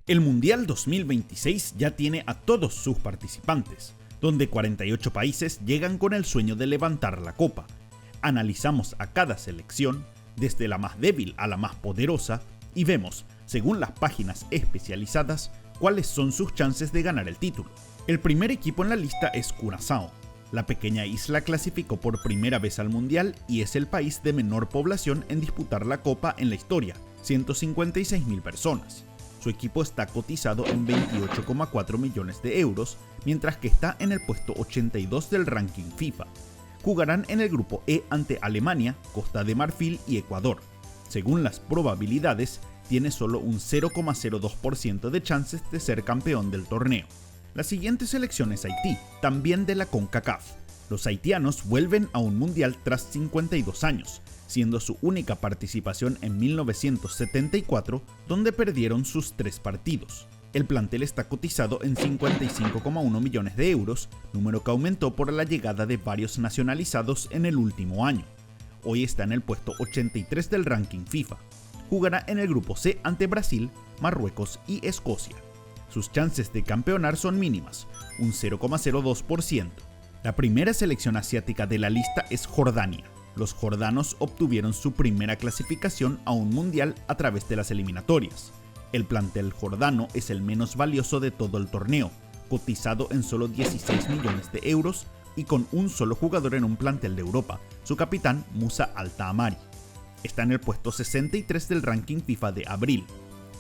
El Mundial 2026 ya tiene a todos sus participantes, donde 48 países llegan con el sueño de levantar la copa. Analizamos a cada selección, desde la más débil a la más poderosa, y vemos, según las páginas especializadas, cuáles son sus chances de ganar el título. El primer equipo en la lista es Curazao. La pequeña isla clasificó por primera vez al Mundial y es el país de menor población en disputar la copa en la historia, 156.000 personas. Su equipo está cotizado en 28,4 millones de euros, mientras que está en el puesto 82 del ranking FIFA. Jugarán en el grupo E ante Alemania, Costa de Marfil y Ecuador. Según las probabilidades, tiene solo un 0,02% de chances de ser campeón del torneo. La siguiente selección es Haití, también de la CONCACAF. Los haitianos vuelven a un mundial tras 52 años, siendo su única participación en 1974, donde perdieron sus 3 partidos. El plantel está cotizado en 55,1 millones de euros, número que aumentó por la llegada de varios nacionalizados en el último año. Hoy está en el puesto 83 del ranking FIFA. Jugará en el grupo C ante Brasil, Marruecos y Escocia. Sus chances de campeonar son mínimas, un 0,02%. La primera selección asiática de la lista es Jordania. Los jordanos obtuvieron su primera clasificación a un mundial a través de las eliminatorias. El plantel jordano es el menos valioso de todo el torneo, cotizado en solo 16 millones de euros y con un solo jugador en un plantel de Europa, su capitán Musa Al-Taamari. Está en el puesto 63 del ranking FIFA de abril.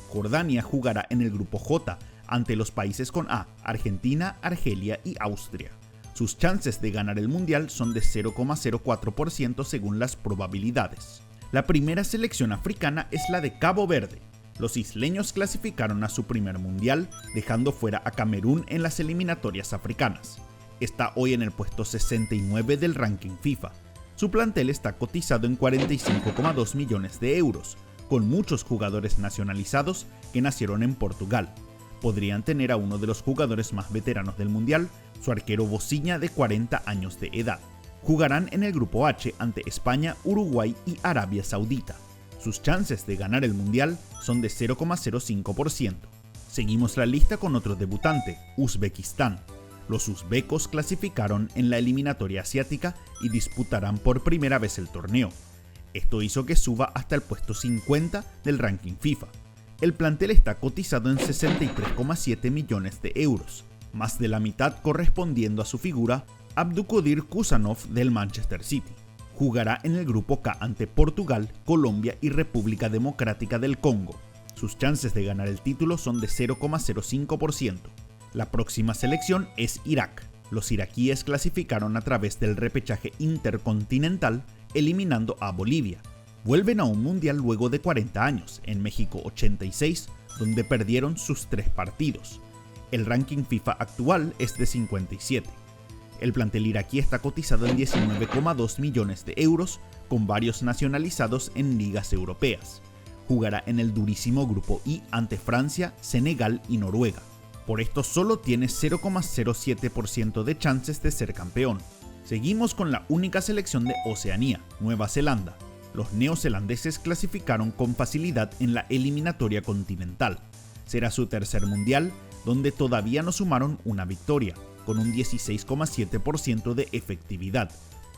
Jordania jugará en el grupo J ante los países con A, Argentina, Argelia y Austria. Sus chances de ganar el mundial son de 0,04% según las probabilidades. La primera selección africana es la de Cabo Verde. Los isleños clasificaron a su primer mundial, dejando fuera a Camerún en las eliminatorias africanas. Está hoy en el puesto 69 del ranking FIFA. Su plantel está cotizado en 45,2 millones de euros, con muchos jugadores nacionalizados que nacieron en Portugal. Podrían tener a uno de los jugadores más veteranos del mundial, su arquero Bociña de 40 años de edad. Jugarán en el grupo H ante España, Uruguay y Arabia Saudita. Sus chances de ganar el mundial son de 0,05%. Seguimos la lista con otro debutante, Uzbekistán. Los uzbecos clasificaron en la eliminatoria asiática y disputarán por primera vez el torneo. Esto hizo que suba hasta el puesto 50 del ranking FIFA. El plantel está cotizado en 63,7 millones de euros, más de la mitad correspondiendo a su figura, Abdulkadir Kuzanov del Manchester City. Jugará en el grupo K ante Portugal, Colombia y República Democrática del Congo. Sus chances de ganar el título son de 0,05%. La próxima selección es Irak. Los iraquíes clasificaron a través del repechaje intercontinental, eliminando a Bolivia. Vuelven a un mundial luego de 40 años, en México 86, donde perdieron sus 3 partidos. El ranking FIFA actual es de 57. El plantel iraquí está cotizado en 19,2 millones de euros, con varios nacionalizados en ligas europeas. Jugará en el durísimo grupo I ante Francia, Senegal y Noruega. Por esto solo tiene 0,07% de chances de ser campeón. Seguimos con la única selección de Oceanía, Nueva Zelanda. Los neozelandeses clasificaron con facilidad en la eliminatoria continental. Será su tercer mundial, donde todavía no sumaron una victoria, con un 16,7% de efectividad.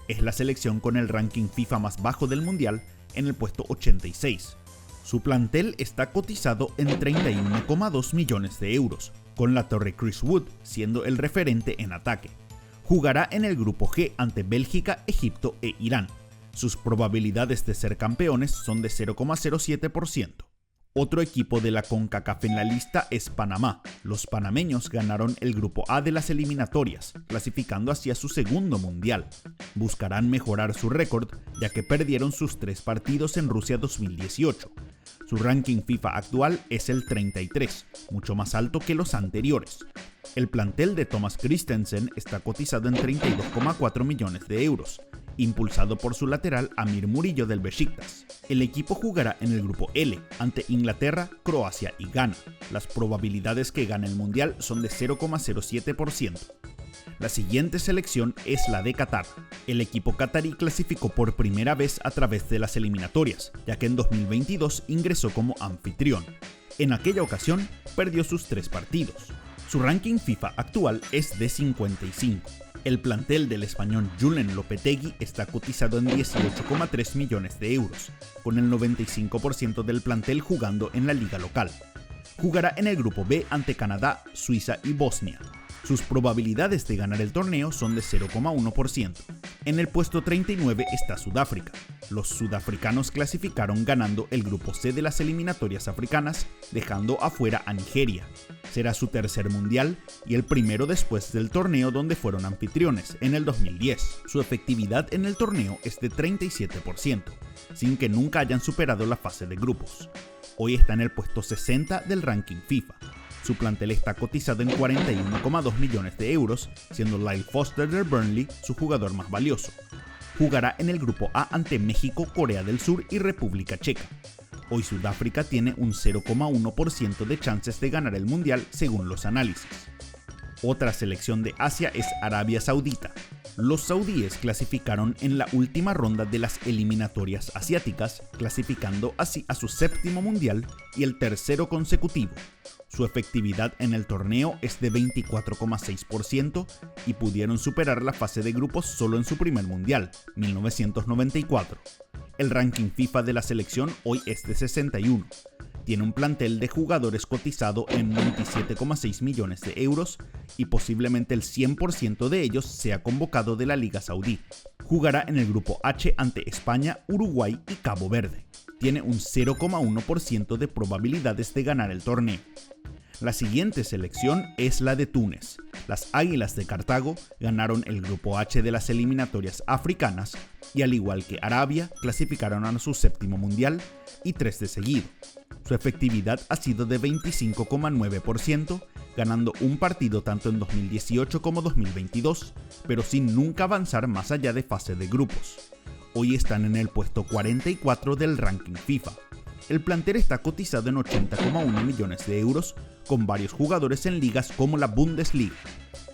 Es la selección con el ranking FIFA más bajo del mundial, en el puesto 86. Su plantel está cotizado en 31,2 millones de euros, con la torre Chris Wood siendo el referente en ataque. Jugará en el grupo G ante Bélgica, Egipto e Irán. Sus probabilidades de ser campeones son de 0,07%. Otro equipo de la CONCACAF en la lista es Panamá. Los panameños ganaron el grupo A de las eliminatorias, clasificando hacia su segundo mundial. Buscarán mejorar su récord, ya que perdieron sus 3 partidos en Rusia 2018. Su ranking FIFA actual es el 33, mucho más alto que los anteriores. El plantel de Thomas Christensen está cotizado en 32,4 millones de euros, impulsado por su lateral Amir Murillo del Besiktas. El equipo jugará en el grupo L ante Inglaterra, Croacia y Ghana. Las probabilidades que gane el mundial son de 0,07%. La siguiente selección es la de Qatar. El equipo catarí clasificó por primera vez a través de las eliminatorias, ya que en 2022 ingresó como anfitrión. En aquella ocasión, perdió sus 3 partidos. Su ranking FIFA actual es de 55. El plantel del español Julen Lopetegui está cotizado en 18,3 millones de euros, con el 95% del plantel jugando en la liga local. Jugará en el grupo B ante Canadá, Suiza y Bosnia. Sus probabilidades de ganar el torneo son de 0,1%. En el puesto 39 está Sudáfrica. Los sudafricanos clasificaron ganando el grupo C de las eliminatorias africanas, dejando afuera a Nigeria. Será su tercer mundial y el primero después del torneo donde fueron anfitriones, en el 2010. Su efectividad en el torneo es de 37%, sin que nunca hayan superado la fase de grupos. Hoy está en el puesto 60 del ranking FIFA. Su plantel está cotizado en 41,2 millones de euros, siendo Lyle Foster del Burnley su jugador más valioso. Jugará en el grupo A ante México, Corea del Sur y República Checa. Hoy Sudáfrica tiene un 0,1% de chances de ganar el mundial según los análisis. Otra selección de Asia es Arabia Saudita. Los saudíes clasificaron en la última ronda de las eliminatorias asiáticas, clasificando así a su 7º mundial y el tercero consecutivo. Su efectividad en el torneo es de 24,6% y pudieron superar la fase de grupos solo en su primer mundial, 1994. El ranking FIFA de la selección hoy es de 61. Tiene un plantel de jugadores cotizado en 27,6 millones de euros y posiblemente el 100% de ellos sea convocado de la Liga Saudí. Jugará en el grupo H ante España, Uruguay y Cabo Verde. Tiene un 0,1% de probabilidades de ganar el torneo. La siguiente selección es la de Túnez. Las Águilas de Cartago ganaron el grupo H de las eliminatorias africanas y, al igual que Arabia, clasificaron a su 7º mundial y 3 de seguido. Su efectividad ha sido de 25,9%, ganando un partido tanto en 2018 como 2022, pero sin nunca avanzar más allá de fase de grupos. Hoy están en el puesto 44 del ranking FIFA. El plantel está cotizado en 80,1 millones de euros, con varios jugadores en ligas como la Bundesliga.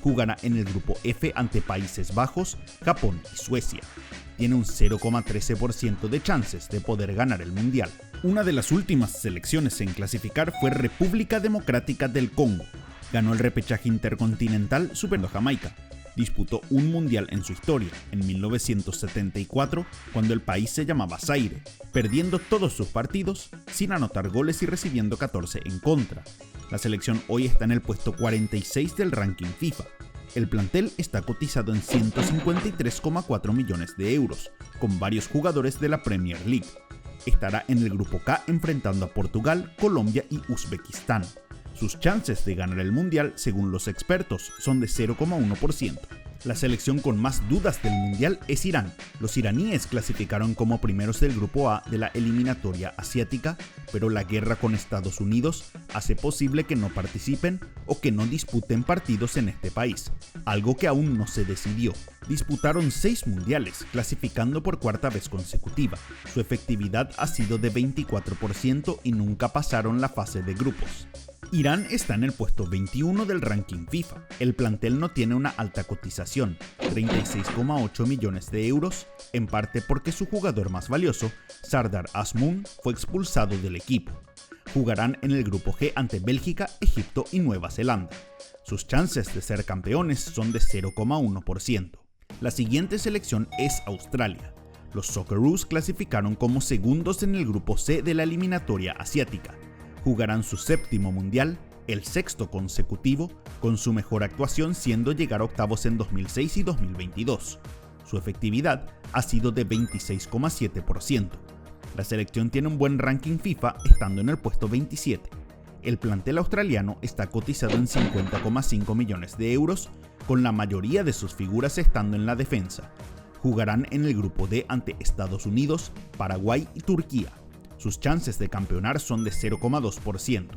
Jugará en el grupo F ante Países Bajos, Japón y Suecia. Tiene un 0,13% de chances de poder ganar el mundial. Una de las últimas selecciones en clasificar fue República Democrática del Congo. Ganó el repechaje intercontinental superando a Jamaica. Disputó un mundial en su historia, en 1974, cuando el país se llamaba Zaire, perdiendo todos sus partidos, sin anotar goles y recibiendo 14 en contra. La selección hoy está en el puesto 46 del ranking FIFA. El plantel está cotizado en 153,4 millones de euros, con varios jugadores de la Premier League. Estará en el grupo K enfrentando a Portugal, Colombia y Uzbekistán. Sus chances de ganar el mundial, según los expertos, son de 0,1%. La selección con más dudas del mundial es Irán. Los iraníes clasificaron como primeros del grupo A de la eliminatoria asiática, pero la guerra con Estados Unidos hace posible que no participen o que no disputen partidos en este país, algo que aún no se decidió. Disputaron 6 mundiales, clasificando por 4ª vez consecutiva. Su efectividad ha sido de 24% y nunca pasaron la fase de grupos. Irán está en el puesto 21 del ranking FIFA. El plantel no tiene una alta cotización, 36,8 millones de euros, en parte porque su jugador más valioso, Sardar Azmoun, fue expulsado del equipo. Jugarán en el grupo G ante Bélgica, Egipto y Nueva Zelanda. Sus chances de ser campeones son de 0,1%. La siguiente selección es Australia. Los Socceroos clasificaron como segundos en el grupo C de la eliminatoria asiática. Jugarán su 7º mundial, el 6º consecutivo, con su mejor actuación siendo llegar a octavos en 2006 y 2022. Su efectividad ha sido de 26,7%. La selección tiene un buen ranking FIFA estando en el puesto 27. El plantel australiano está cotizado en 50,5 millones de euros, con la mayoría de sus figuras estando en la defensa. Jugarán en el grupo D ante Estados Unidos, Paraguay y Turquía. Sus chances de campeonar son de 0,2%.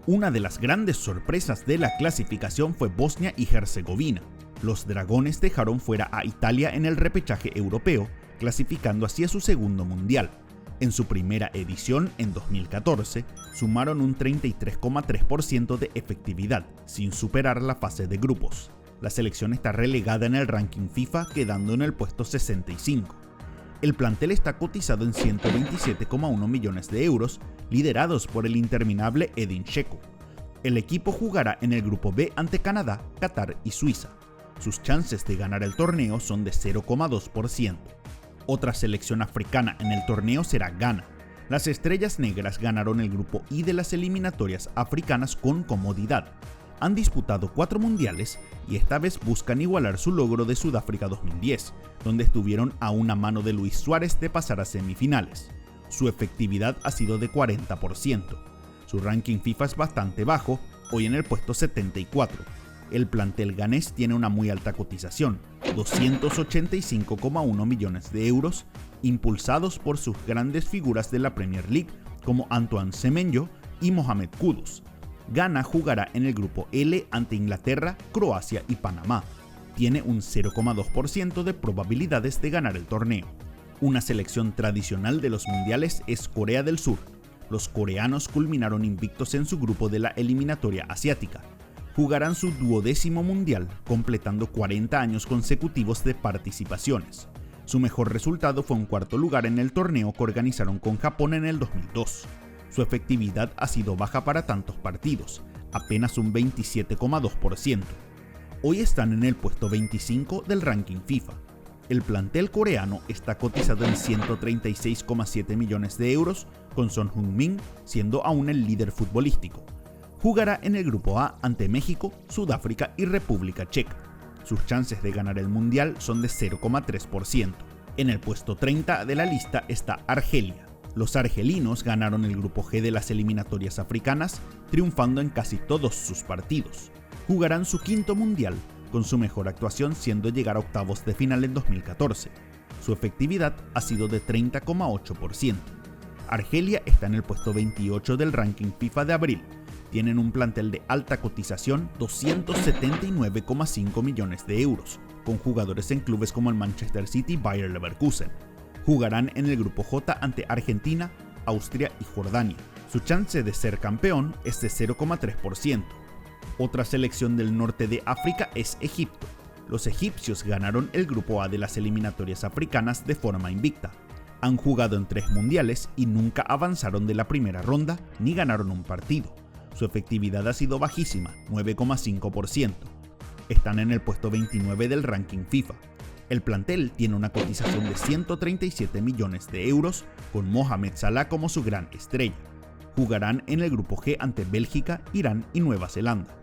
Una de las grandes sorpresas de la clasificación fue Bosnia y Herzegovina. Los dragones dejaron fuera a Italia en el repechaje europeo, clasificando así a su 2º mundial. En su primera edición, en 2014, sumaron un 33,3% de efectividad, sin superar la fase de grupos. La selección está relegada en el ranking FIFA, quedando en el puesto 65. El plantel está cotizado en 127,1 millones de euros liderados por el interminable Edin Dzeko. El equipo jugará en el grupo B ante Canadá, Qatar y Suiza. Sus chances de ganar el torneo son de 0,2%. Otra selección africana en el torneo será Ghana. Las Estrellas Negras ganaron el grupo I de las eliminatorias africanas con comodidad. Han disputado 4 mundiales y esta vez buscan igualar su logro de Sudáfrica 2010, donde estuvieron a una mano de Luis Suárez de pasar a semifinales. Su efectividad ha sido de 40%. Su ranking FIFA es bastante bajo, hoy en el puesto 74. El plantel ganés tiene una muy alta cotización, 285,1 millones de euros, impulsados por sus grandes figuras de la Premier League como Antoine Semenyo y Mohamed Kudus. Ghana jugará en el grupo L ante Inglaterra, Croacia y Panamá. Tiene un 0,2% de probabilidades de ganar el torneo. Una selección tradicional de los mundiales es Corea del Sur. Los coreanos culminaron invictos en su grupo de la eliminatoria asiática. Jugarán su 12º mundial, completando 40 años consecutivos de participaciones. Su mejor resultado fue un cuarto lugar en el torneo que organizaron con Japón en el 2002. Su efectividad ha sido baja para tantos partidos, apenas un 27,2%. Hoy están en el puesto 25 del ranking FIFA. El plantel coreano está cotizado en 136,7 millones de euros, con Son Heung-min siendo aún el líder futbolístico. Jugará en el grupo A ante México, Sudáfrica y República Checa. Sus chances de ganar el mundial son de 0,3%. En el puesto 30 de la lista está Argelia. Los argelinos ganaron el grupo G de las eliminatorias africanas, triunfando en casi todos sus partidos. Jugarán su 5º mundial, con su mejor actuación siendo llegar a octavos de final en 2014. Su efectividad ha sido de 30,8%. Argelia está en el puesto 28 del ranking FIFA de abril. Tienen un plantel de alta cotización, 279,5 millones de euros, con jugadores en clubes como el Manchester City y Bayer Leverkusen. Jugarán en el grupo J ante Argentina, Austria y Jordania. Su chance de ser campeón es de 0,3%. Otra selección del norte de África es Egipto. Los egipcios ganaron el grupo A de las eliminatorias africanas de forma invicta. Han jugado en 3 mundiales y nunca avanzaron de la primera ronda ni ganaron un partido. Su efectividad ha sido bajísima, 9,5%. Están en el puesto 29 del ranking FIFA. El plantel tiene una cotización de 137 millones de euros, con Mohamed Salah como su gran estrella. Jugarán en el grupo G ante Bélgica, Irán y Nueva Zelanda.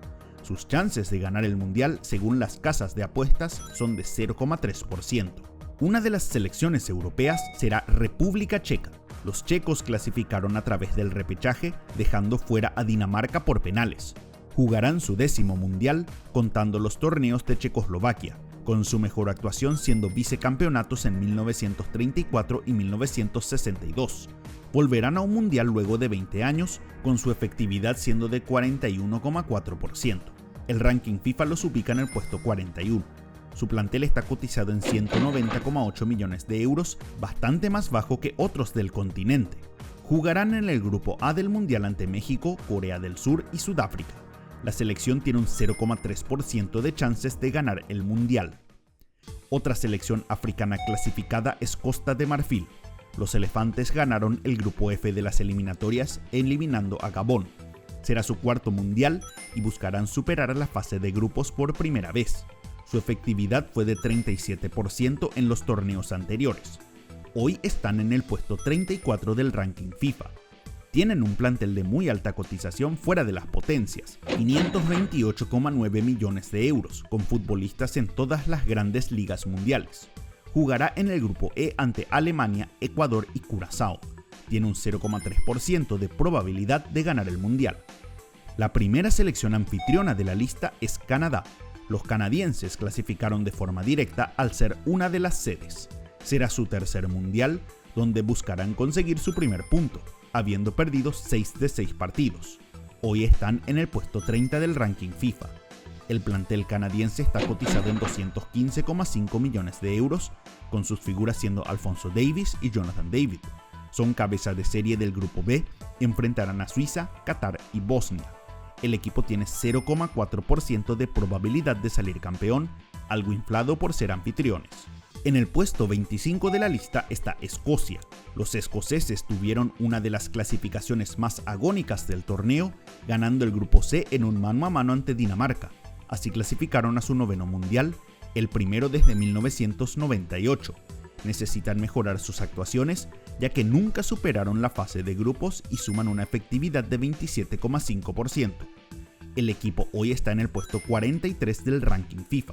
Sus chances de ganar el mundial, según las casas de apuestas, son de 0,3%. Una de las selecciones europeas será República Checa. Los checos clasificaron a través del repechaje, dejando fuera a Dinamarca por penales. Jugarán su 10º mundial, contando los torneos de Checoslovaquia, con su mejor actuación siendo vicecampeonatos en 1934 y 1962. Volverán a un mundial luego de 20 años, con su efectividad siendo de 41,4%. El ranking FIFA los ubica en el puesto 41. Su plantel está cotizado en 190,8 millones de euros, bastante más bajo que otros del continente. Jugarán en el grupo A del mundial ante México, Corea del Sur y Sudáfrica. La selección tiene un 0,3% de chances de ganar el mundial. Otra selección africana clasificada es Costa de Marfil. Los elefantes ganaron el grupo F de las eliminatorias, eliminando a Gabón. Será su 4º mundial y buscarán superar la fase de grupos por primera vez. Su efectividad fue de 37% en los torneos anteriores. Hoy están en el puesto 34 del ranking FIFA. Tienen un plantel de muy alta cotización fuera de las potencias, 528,9 millones de euros, con futbolistas en todas las grandes ligas mundiales. Jugará en el grupo E ante Alemania, Ecuador y Curazao. Tiene un 0,3% de probabilidad de ganar el mundial. La primera selección anfitriona de la lista es Canadá. Los canadienses clasificaron de forma directa al ser una de las sedes. Será su 3er mundial, donde buscarán conseguir su primer punto, habiendo perdido 6 de 6 partidos. Hoy están en el puesto 30 del ranking FIFA. El plantel canadiense está cotizado en 215,5 millones de euros, con sus figuras siendo Alphonso Davies y Jonathan David. Son cabeza de serie del grupo B, enfrentarán a Suiza, Qatar y Bosnia. El equipo tiene 0,4% de probabilidad de salir campeón, algo inflado por ser anfitriones. En el puesto 25 de la lista está Escocia. Los escoceses tuvieron una de las clasificaciones más agónicas del torneo, ganando el grupo C en un mano a mano ante Dinamarca. Así clasificaron a su noveno mundial, el primero desde 1998. Necesitan mejorar sus actuaciones, ya que nunca superaron la fase de grupos y suman una efectividad de 27,5%. El equipo hoy está en el puesto 43 del ranking FIFA.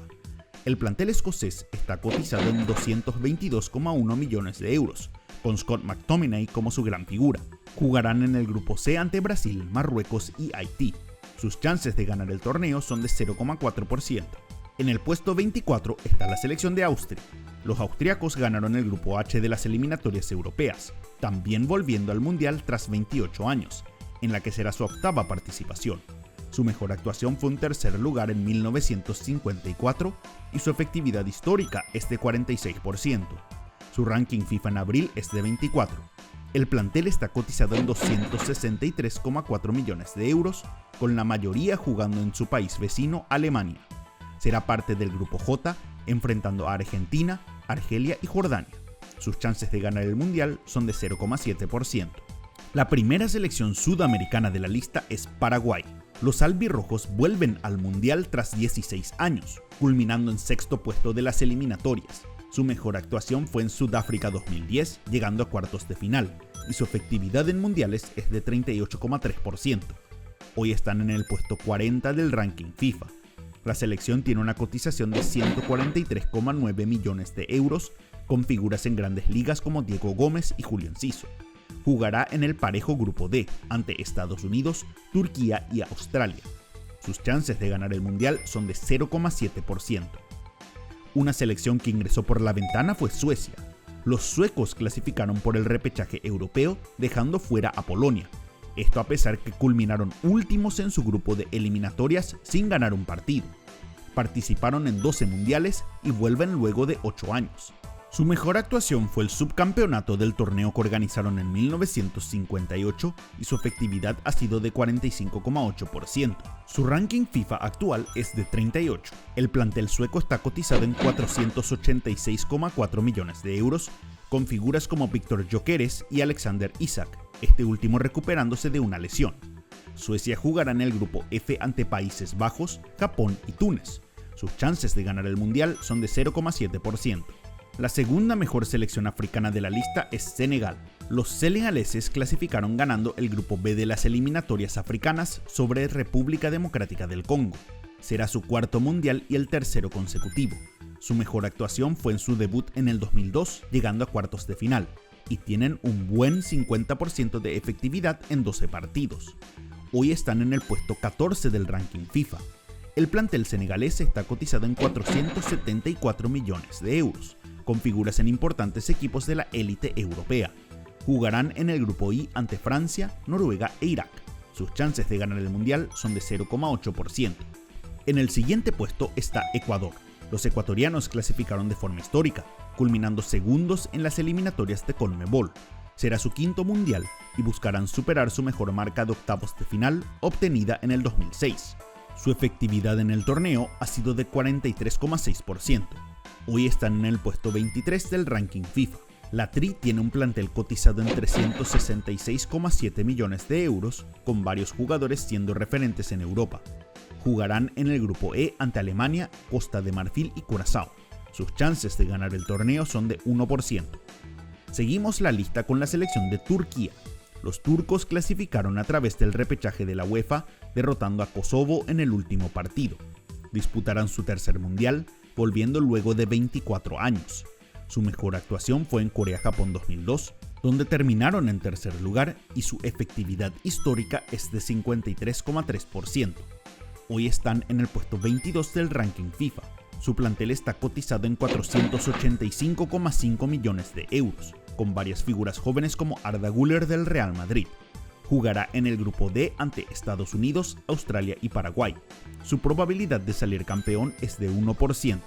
El plantel escocés está cotizado en 222,1 millones de euros, con Scott McTominay como su gran figura. Jugarán en el grupo C ante Brasil, Marruecos y Haití. Sus chances de ganar el torneo son de 0,4%. En el puesto 24 está la selección de Austria. Los austriacos ganaron el grupo H de las eliminatorias europeas, también volviendo al mundial tras 28 años, en la que será su octava participación. Su mejor actuación fue un tercer lugar en 1954 y su efectividad histórica es de 46%. Su ranking FIFA en abril es de 24. El plantel está cotizado en 263,4 millones de euros, con la mayoría jugando en su país vecino, Alemania. Será parte del grupo J, enfrentando a Argentina, Argelia y Jordania. Sus chances de ganar el mundial son de 0,7%. La primera selección sudamericana de la lista es Paraguay. Los albirrojos vuelven al mundial tras 16 años, culminando en sexto puesto de las eliminatorias. Su mejor actuación fue en Sudáfrica 2010, llegando a cuartos de final, y su efectividad en mundiales es de 38,3%. Hoy están en el puesto 40 del ranking FIFA. La selección tiene una cotización de 143,9 millones de euros, con figuras en grandes ligas como Diego Gómez y Julio Enciso. Jugará en el parejo grupo D ante Estados Unidos, Turquía y Australia. Sus chances de ganar el mundial son de 0,7%. Una selección que ingresó por la ventana fue Suecia. Los suecos clasificaron por el repechaje europeo, dejando fuera a Polonia. Esto a pesar que culminaron últimos en su grupo de eliminatorias sin ganar un partido. Participaron en 12 mundiales y vuelven luego de 8 años. Su mejor actuación fue el subcampeonato del torneo que organizaron en 1958 y su efectividad ha sido de 45,8%. Su ranking FIFA actual es de 38. El plantel sueco está cotizado en 486,4 millones de euros, con figuras como Víctor Gyökeres y Alexander Isak, este último recuperándose de una lesión. Suecia jugará en el grupo F ante Países Bajos, Japón y Túnez. Sus chances de ganar el mundial son de 0,7%. La segunda mejor selección africana de la lista es Senegal. Los senegaleses clasificaron ganando el grupo B de las eliminatorias africanas sobre República Democrática del Congo. Será su cuarto mundial y el tercero consecutivo. Su mejor actuación fue en su debut en el 2002, llegando a cuartos de final, y tienen un buen 50% de efectividad en 12 partidos. Hoy están en el puesto 14 del ranking FIFA. El plantel senegalés está cotizado en 474 millones de euros, con figuras en importantes equipos de la élite europea. Jugarán en el grupo I ante Francia, Noruega e Irak. Sus chances de ganar el mundial son de 0,8%. En el siguiente puesto está Ecuador. Los ecuatorianos clasificaron de forma histórica, culminando segundos en las eliminatorias de CONMEBOL. Será su quinto mundial y buscarán superar su mejor marca de octavos de final obtenida en el 2006. Su efectividad en el torneo ha sido de 43,6%. Hoy están en el puesto 23 del ranking FIFA. La Tri tiene un plantel cotizado en 366,7 millones de euros, con varios jugadores siendo referentes en Europa. Jugarán en el grupo E ante Alemania, Costa de Marfil y Curazao. Sus chances de ganar el torneo son de 1%. Seguimos la lista con la selección de Turquía. Los turcos clasificaron a través del repechaje de la UEFA, derrotando a Kosovo en el último partido. Disputarán su tercer mundial, volviendo luego de 24 años. Su mejor actuación fue en Corea-Japón 2002, donde terminaron en tercer lugar y su efectividad histórica es de 53,3%. Hoy están en el puesto 22 del ranking FIFA. Su plantel está cotizado en 485,5 millones de euros, con varias figuras jóvenes como Arda Güler del Real Madrid. Jugará en el grupo D ante Estados Unidos, Australia y Paraguay. Su probabilidad de salir campeón es de 1%.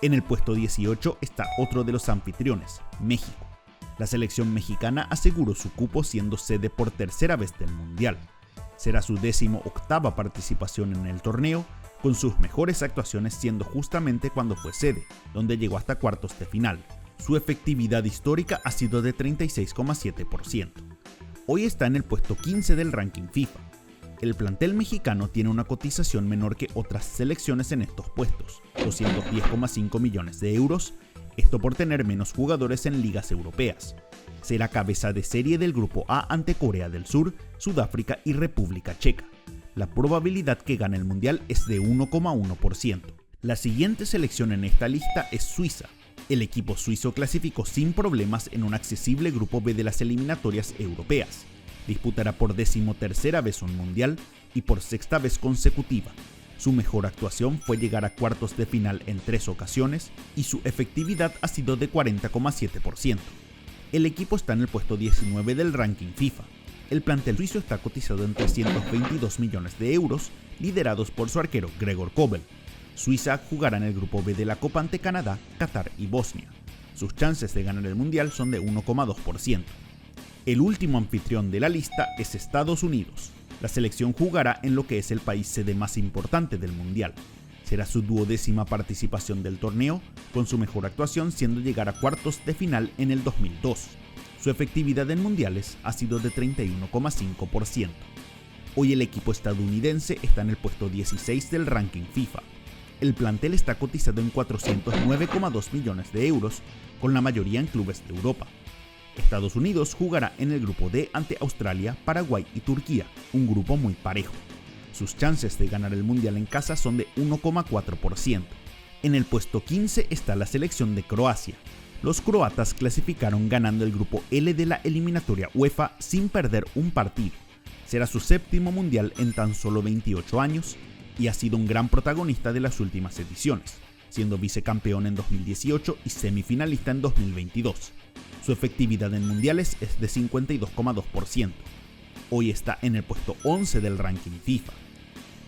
En el puesto 18 está otro de los anfitriones, México. La selección mexicana aseguró su cupo siendo sede por tercera vez del Mundial. Será su 18ª participación en el torneo, con sus mejores actuaciones siendo justamente cuando fue sede, donde llegó hasta cuartos de final. Su efectividad histórica ha sido de 36,7%. Hoy está en el puesto 15 del ranking FIFA. El plantel mexicano tiene una cotización menor que otras selecciones en estos puestos, 210,5 millones de euros, esto por tener menos jugadores en ligas europeas. Será cabeza de serie del grupo A ante Corea del Sur, Sudáfrica y República Checa. La probabilidad que gane el mundial es de 1,1%. La siguiente selección en esta lista es Suiza. El equipo suizo clasificó sin problemas en un accesible grupo B de las eliminatorias europeas. Disputará por 13ª vez un mundial y por 6ª vez consecutiva. Su mejor actuación fue llegar a cuartos de final en 3 ocasiones y su efectividad ha sido de 40,7%. El equipo está en el puesto 19 del ranking FIFA. El plantel suizo está cotizado en 322 millones de euros, liderados por su arquero Gregor Kobel. Suiza jugará en el grupo B de la Copa ante Canadá, Qatar y Bosnia. Sus chances de ganar el mundial son de 1,2%. El último anfitrión de la lista es Estados Unidos. La selección jugará en lo que es el país sede más importante del mundial. Será su 12ª participación del torneo, con su mejor actuación siendo llegar a cuartos de final en el 2002. Su efectividad en mundiales ha sido de 31,5%. Hoy el equipo estadounidense está en el puesto 16 del ranking FIFA. El plantel está cotizado en 409,2 millones de euros, con la mayoría en clubes de Europa. Estados Unidos jugará en el grupo D ante Australia, Paraguay y Turquía, un grupo muy parejo. Sus chances de ganar el mundial en casa son de 1,4%. En el puesto 15 está la selección de Croacia. Los croatas clasificaron ganando el grupo L de la eliminatoria UEFA sin perder un partido. Será su 7º mundial en tan solo 28 años y ha sido un gran protagonista de las últimas ediciones, siendo vicecampeón en 2018 y semifinalista en 2022. Su efectividad en mundiales es de 52,2%. Hoy está en el puesto 11 del ranking FIFA.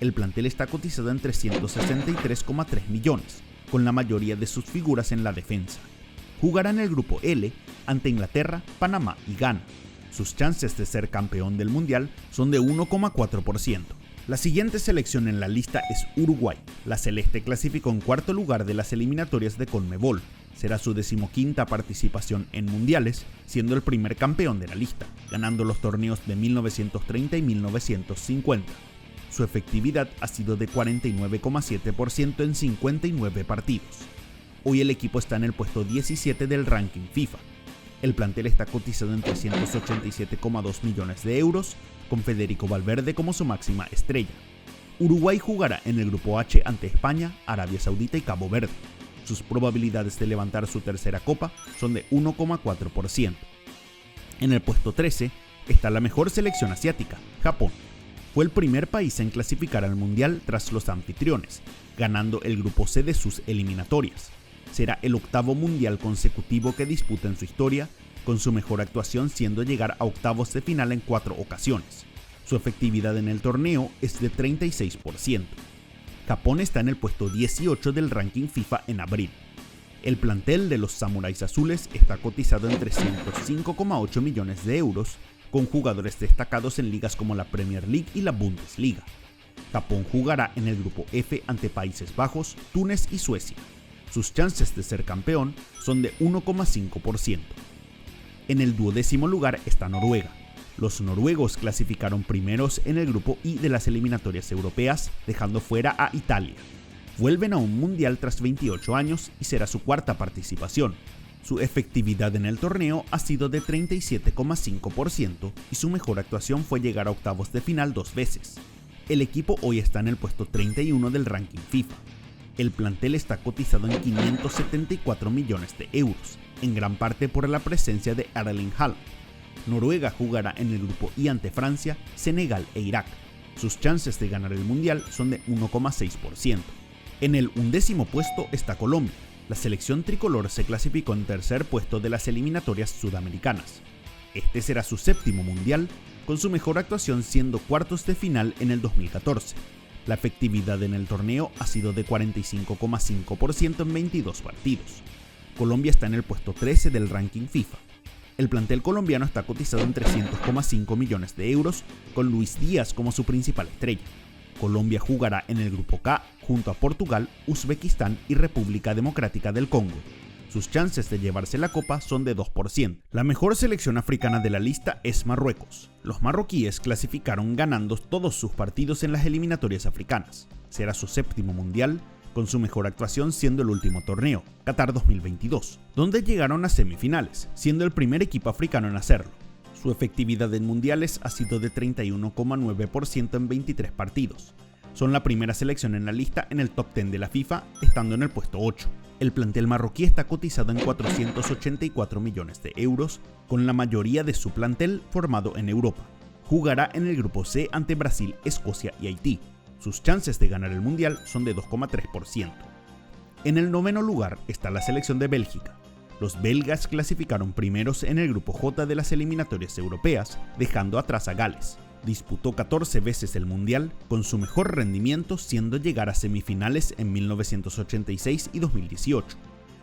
El plantel está cotizado en 363,3 millones, con la mayoría de sus figuras en la defensa. Jugará en el grupo L ante Inglaterra, Panamá y Ghana. Sus chances de ser campeón del mundial son de 1,4%. La siguiente selección en la lista es Uruguay. La celeste clasificó en cuarto lugar de las eliminatorias de Conmebol. Será su 15ª participación en mundiales, siendo el primer campeón de la lista, ganando los torneos de 1930 y 1950. Su efectividad ha sido de 49,7% en 59 partidos. Hoy el equipo está en el puesto 17 del ranking FIFA. El plantel está cotizado en 387,2 millones de euros, con Federico Valverde como su máxima estrella. Uruguay jugará en el grupo H ante España, Arabia Saudita y Cabo Verde. Sus probabilidades de levantar su tercera copa son de 1,4%. En el puesto 13 está la mejor selección asiática, Japón. Fue el primer país en clasificar al mundial tras los anfitriones, ganando el grupo C de sus eliminatorias. Será el 8º mundial consecutivo que disputa en su historia, con su mejor actuación siendo llegar a octavos de final en 4 ocasiones. Su efectividad en el torneo es de 36%. Japón está en el puesto 18 del ranking FIFA en abril. El plantel de los Samuráis Azules está cotizado en 305,8 millones de euros, con jugadores destacados en ligas como la Premier League y la Bundesliga. Japón jugará en el grupo F ante Países Bajos, Túnez y Suecia. Sus chances de ser campeón son de 1,5%. En el 12º lugar está Noruega. Los noruegos clasificaron primeros en el grupo I de las eliminatorias europeas, dejando fuera a Italia. Vuelven a un mundial tras 28 años y será su 4ª participación. Su efectividad en el torneo ha sido de 37,5% y su mejor actuación fue llegar a octavos de final 2 veces. El equipo hoy está en el puesto 31 del ranking FIFA. El plantel está cotizado en 574 millones de euros, en gran parte por la presencia de Erling Haaland. Noruega jugará en el grupo I ante Francia, Senegal e Irak. Sus chances de ganar el mundial son de 1,6%. En el 11º puesto está Colombia. La selección tricolor se clasificó en tercer puesto de las eliminatorias sudamericanas. Este será su 7º mundial, con su mejor actuación siendo cuartos de final en el 2014. La efectividad en el torneo ha sido de 45,5% en 22 partidos. Colombia está en el puesto 13 del ranking FIFA. El plantel colombiano está cotizado en 300,5 millones de euros, con Luis Díaz como su principal estrella. Colombia jugará en el grupo K junto a Portugal, Uzbekistán y República Democrática del Congo. Sus chances de llevarse la copa son de 2%. La mejor selección africana de la lista es Marruecos. Los marroquíes clasificaron ganando todos sus partidos en las eliminatorias africanas. Será su séptimo mundial, con su mejor actuación siendo el último torneo, Qatar 2022, donde llegaron a semifinales, siendo el primer equipo africano en hacerlo. Su efectividad en mundiales ha sido de 31,9% en 23 partidos. Son la primera selección en la lista en el top 10 de la FIFA, estando en el puesto 8. El plantel marroquí está cotizado en 484 millones de euros, con la mayoría de su plantel formado en Europa. Jugará en el grupo C ante Brasil, Escocia y Haití. Sus chances de ganar el mundial son de 2,3%. En el noveno lugar está la selección de Bélgica. Los belgas clasificaron primeros en el grupo J de las eliminatorias europeas, dejando atrás a Gales. Disputó 14 veces el mundial, con su mejor rendimiento siendo llegar a semifinales en 1986 y 2018.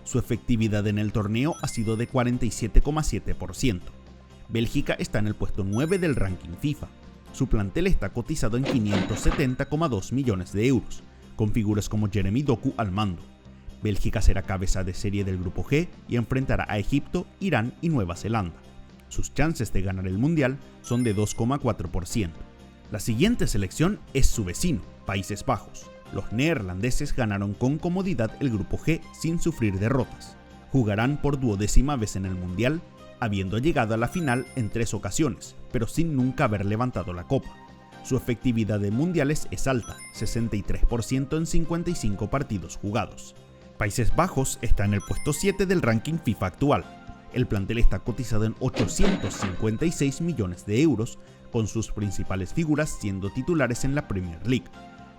Su efectividad en el torneo ha sido de 47,7%. Bélgica está en el puesto 9 del ranking FIFA. Su plantel está cotizado en 570,2 millones de euros, con figuras como Jeremy Doku al mando. Bélgica será cabeza de serie del grupo G y enfrentará a Egipto, Irán y Nueva Zelanda. Sus chances de ganar el mundial son de 2,4%. La siguiente selección es su vecino, Países Bajos. Los neerlandeses ganaron con comodidad el grupo G sin sufrir derrotas. Jugarán por 12ª vez en el mundial, habiendo llegado a la final en 3 ocasiones, pero sin nunca haber levantado la copa. Su efectividad en mundiales es alta, 63% en 55 partidos jugados. Países Bajos está en el puesto 7 del ranking FIFA actual. El plantel está cotizado en 856 millones de euros, con sus principales figuras siendo titulares en la Premier League.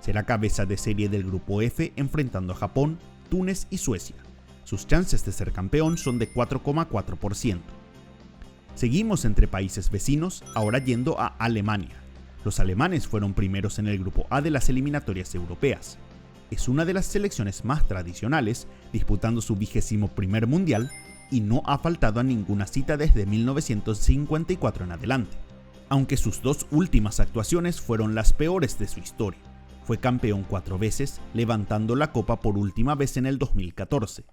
Será cabeza de serie del grupo F enfrentando a Japón, Túnez y Suecia. Sus chances de ser campeón son de 4,4%. Seguimos entre países vecinos, ahora yendo a Alemania. Los alemanes fueron primeros en el grupo A de las eliminatorias europeas. Es una de las selecciones más tradicionales, disputando su 21º mundial, y no ha faltado a ninguna cita desde 1954 en adelante, aunque sus 2 últimas actuaciones fueron las peores de su historia. Fue campeón 4 veces, levantando la copa por última vez en el 2014.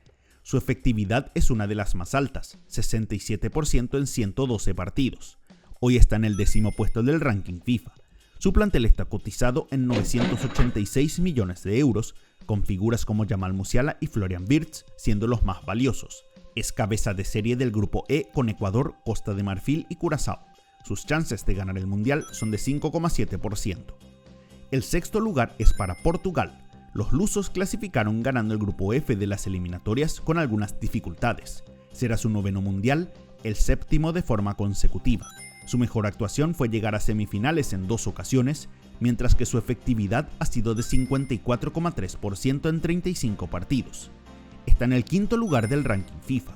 Su efectividad es una de las más altas, 67% en 112 partidos. Hoy está en el 10º puesto del ranking FIFA. Su plantel está cotizado en 986 millones de euros, con figuras como Jamal Musiala y Florian Wirtz siendo los más valiosos. Es cabeza de serie del grupo E con Ecuador, Costa de Marfil y Curazao. Sus chances de ganar el mundial son de 5,7%. El sexto lugar es para Portugal. Los lusos clasificaron ganando el grupo F de las eliminatorias con algunas dificultades. Será su 9º mundial, el 7º de forma consecutiva. Su mejor actuación fue llegar a semifinales en 2 ocasiones, mientras que su efectividad ha sido de 54,3% en 35 partidos. Está en el 5º lugar del ranking FIFA.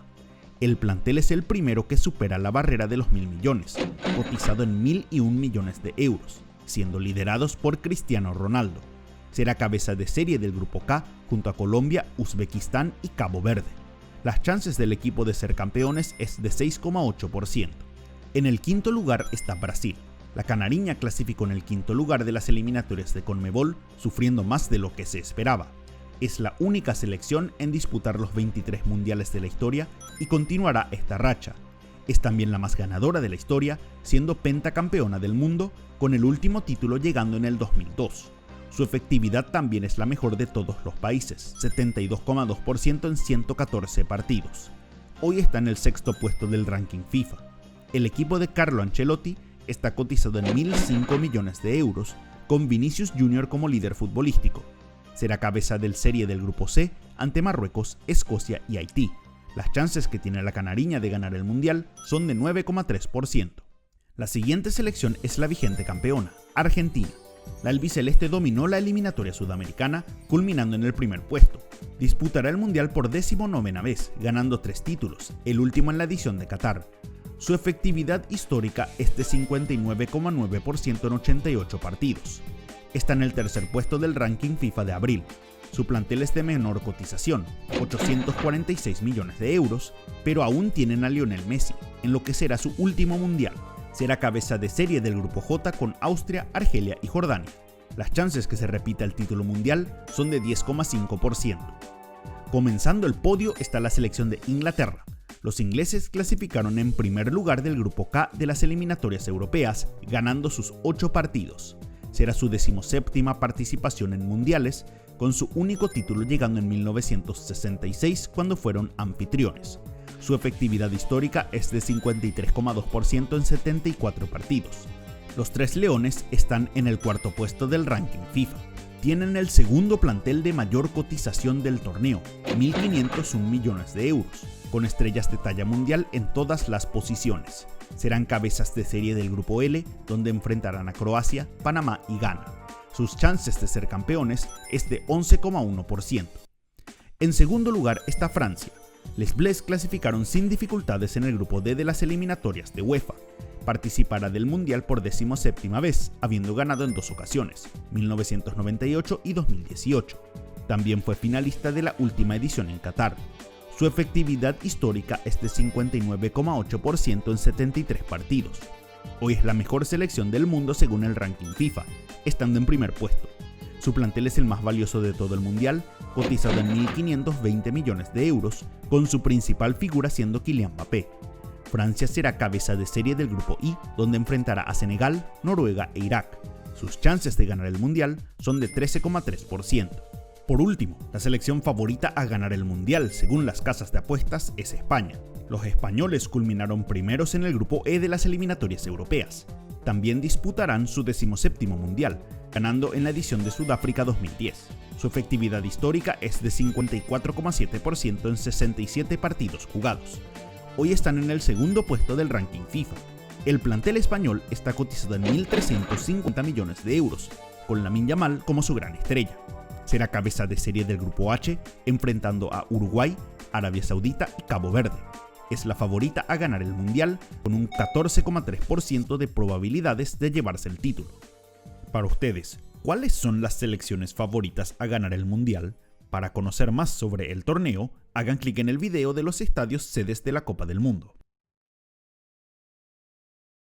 El plantel es el primero que supera la barrera de los 1.000 millones, cotizado en 1.001 millones de euros, siendo liderados por Cristiano Ronaldo. Será cabeza de serie del grupo K junto a Colombia, Uzbekistán y Cabo Verde. Las chances del equipo de ser campeones es de 6,8%. En el 5º lugar está Brasil. La canariña clasificó en el 5º lugar de las eliminatorias de Conmebol, sufriendo más de lo que se esperaba. Es la única selección en disputar los 23 mundiales de la historia y continuará esta racha. Es también la más ganadora de la historia, siendo pentacampeona del mundo, con el último título llegando en el 2002. Su efectividad también es la mejor de todos los países, 72,2% en 114 partidos. Hoy está en el 6º puesto del ranking FIFA. El equipo de Carlo Ancelotti está cotizado en 1.005 millones de euros, con Vinicius Jr. como líder futbolístico. Será cabeza del serie del grupo C ante Marruecos, Escocia y Haití. Las chances que tiene la canariña de ganar el mundial son de 9,3%. La siguiente selección es la vigente campeona, Argentina. La albiceleste dominó la eliminatoria sudamericana, culminando en el primer puesto. Disputará el mundial por 19ª vez, ganando 3 títulos, el último en la edición de Qatar. Su efectividad histórica es de 59,9% en 88 partidos. Está en el 3er puesto del ranking FIFA de abril. Su plantel es de menor cotización, 846 millones de euros, pero aún tienen a Lionel Messi, en lo que será su último mundial. Será cabeza de serie del grupo J con Austria, Argelia y Jordania. Las chances que se repita el título mundial son de 10,5%. Comenzando el podio está la selección de Inglaterra. Los ingleses clasificaron en primer lugar del grupo K de las eliminatorias europeas, ganando sus 8 partidos. Será su 17ª participación en mundiales, con su único título llegando en 1966 cuando fueron anfitriones. Su efectividad histórica es de 53,2% en 74 partidos. Los Tres Leones están en el cuarto puesto del ranking FIFA. Tienen el segundo plantel de mayor cotización del torneo, 1.501 millones de euros, con estrellas de talla mundial en todas las posiciones. Serán cabezas de serie del grupo L, donde enfrentarán a Croacia, Panamá y Ghana. Sus chances de ser campeones es de 11,1%. En segundo lugar está Francia. Les Bleus clasificaron sin dificultades en el grupo D de las eliminatorias de UEFA. Participará del Mundial por 17ª vez, habiendo ganado en 2 ocasiones, 1998 y 2018. También fue finalista de la última edición en Qatar. Su efectividad histórica es de 59,8% en 73 partidos. Hoy es la mejor selección del mundo según el ranking FIFA, estando en primer puesto. Su plantel es el más valioso de todo el mundial, cotizado en 1.520 millones de euros, con su principal figura siendo Kylian Mbappé. Francia será cabeza de serie del grupo I, donde enfrentará a Senegal, Noruega e Irak. Sus chances de ganar el mundial son de 13,3%. Por último, la selección favorita a ganar el mundial, según las casas de apuestas, es España. Los españoles culminaron primeros en el grupo E de las eliminatorias europeas. También disputarán su 17º mundial, ganando en la edición de Sudáfrica 2010. Su efectividad histórica es de 54,7% en 67 partidos jugados. Hoy están en el segundo puesto del ranking FIFA. El plantel español está cotizado en 1.350 millones de euros, con Lamine Yamal como su gran estrella. Será cabeza de serie del grupo H, enfrentando a Uruguay, Arabia Saudita y Cabo Verde. Es la favorita a ganar el mundial, con un 14,3% de probabilidades de llevarse el título. Para ustedes, ¿cuáles son las selecciones favoritas a ganar el mundial? Para conocer más sobre el torneo, hagan clic en el video de los estadios sedes de la Copa del Mundo.